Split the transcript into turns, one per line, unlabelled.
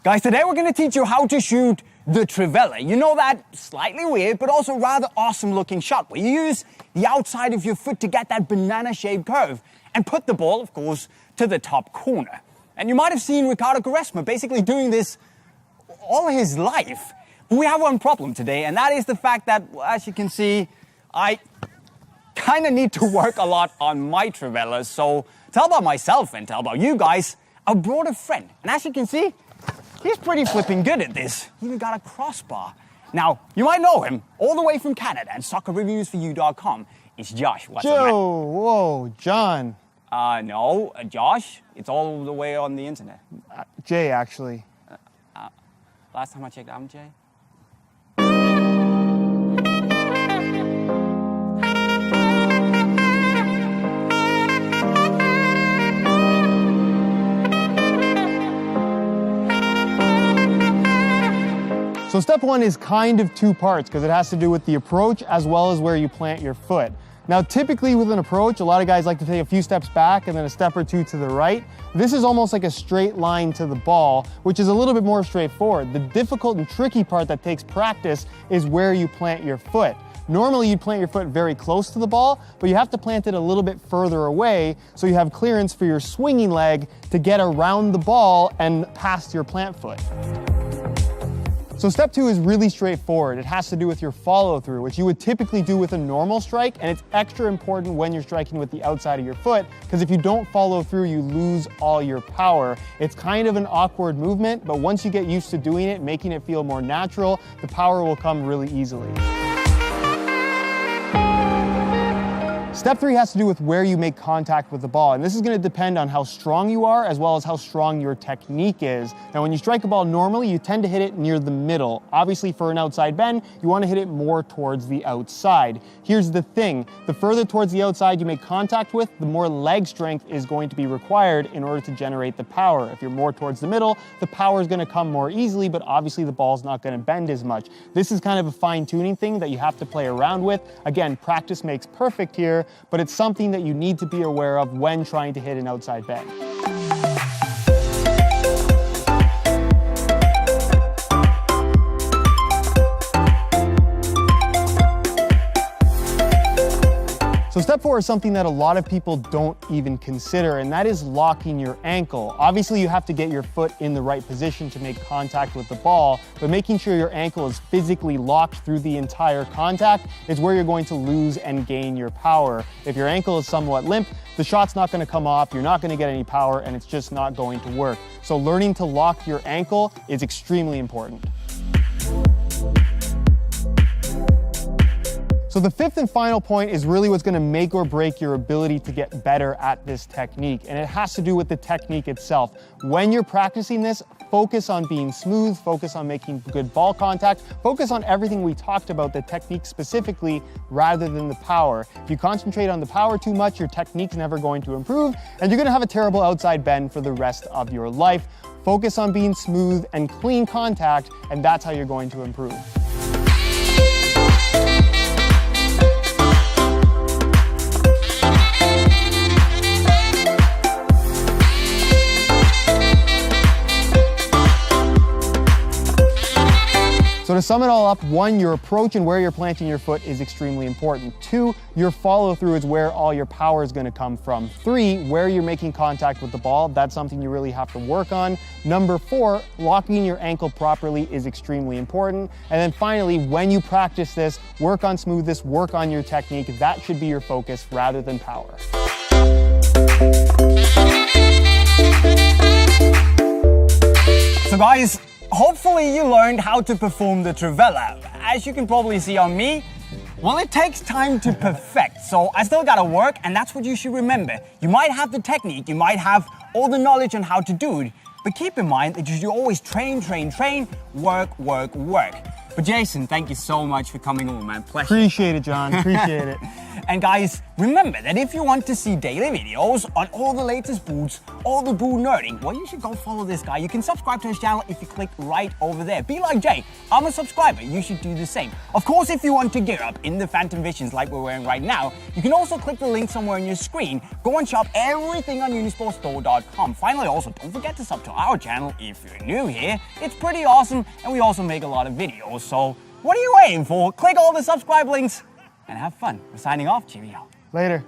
Guys, today we're gonna teach you how to shoot the trivela. You know that slightly weird, but also rather awesome looking shot where you use the outside of your foot to get that banana-shaped curve and put the ball, of course, to the top corner. And you might have seen Ricardo Quaresma basically doing this all his life. But we have one problem today, and that is the fact that, well, as you can see, I kind of need to work a lot on my trivelas. So to help out myself and to help out you guys, I brought a friend. And as you can see, he's pretty flipping good at this. He even got a crossbar. Now, you might know him all the way from Canada and soccerreviewsforyou.com. It's Josh. What's up, man?
Joe, whoa, John.
No, Josh. It's all the way on the internet.
Jay, actually.
Last time I checked, I'm Jay.
So step one is kind of two parts because it has to do with the approach as well as where you plant your foot. Now, typically with an approach, a lot of guys like to take a few steps back and then a step or two to the right. This is almost like a straight line to the ball, which is a little bit more straightforward. The difficult and tricky part that takes practice is where you plant your foot. Normally you'd plant your foot very close to the ball, but you have to plant it a little bit further away so you have clearance for your swinging leg to get around the ball and past your plant foot. So step two is really straightforward. It has to do with your follow through, which you would typically do with a normal strike, and it's extra important when you're striking with the outside of your foot, because if you don't follow through, you lose all your power. It's kind of an awkward movement, but once you get used to doing it, making it feel more natural, the power will come really easily. Step three has to do with where you make contact with the ball, and this is going to depend on how strong you are as well as how strong your technique is. Now, when you strike a ball normally, you tend to hit it near the middle. Obviously, for an outside bend, you want to hit it more towards the outside. Here's the thing, the further towards the outside you make contact with, the more leg strength is going to be required in order to generate the power. If you're more towards the middle, the power is going to come more easily, but obviously the ball's not going to bend as much. This is kind of a fine-tuning thing that you have to play around with. Again, practice makes perfect here, but it's something that you need to be aware of when trying to hit an outside bend. So step four is something that a lot of people don't even consider, and that is locking your ankle. Obviously, you have to get your foot in the right position to make contact with the ball, but making sure your ankle is physically locked through the entire contact is where you're going to lose and gain your power. If your ankle is somewhat limp, the shot's not going to come off, you're not going to get any power, and it's just not going to work. So learning to lock your ankle is extremely important. So the fifth and final point is really what's going to make or break your ability to get better at this technique, and it has to do with the technique itself. When you're practicing this, focus on being smooth, focus on making good ball contact, focus on everything we talked about, the technique specifically, rather than the power. If you concentrate on the power too much, your technique's never going to improve, and you're going to have a terrible outside bend for the rest of your life. Focus on being smooth and clean contact, and that's how you're going to improve. So to sum it all up, one, your approach and where you're planting your foot is extremely important. Two, your follow through is where all your power is going to come from. Three, where you're making contact with the ball, that's something you really have to work on. Number four, locking your ankle properly is extremely important. And then finally, when you practice this, work on smoothness, work on your technique. That should be your focus rather than power.
So guys, hopefully you learned how to perform the trivela. As you can probably see on me, well, it takes time to perfect, so I still gotta work, and that's what you should remember. You might have the technique, you might have all the knowledge on how to do it, but keep in mind that you should always train, work. But Jason, thank you so much for coming over, man. Pleasure.
Appreciate it, John. Appreciate it.
And guys, remember that if you want to see daily videos on all the latest boots, all the boot nerding, well, you should go follow this guy. You can subscribe to his channel if you click right over there. Be like Jay, I'm a subscriber, you should do the same. Of course, if you want to gear up in the Phantom Visions like we're wearing right now, you can also click the link somewhere on your screen. Go and shop everything on unisportstore.com. Finally, also, don't forget to sub to our channel if you're new here. It's pretty awesome, and we also make a lot of videos, so what are you waiting for? Click all the subscribe links and have fun. We're signing off. Cheerio.
Later.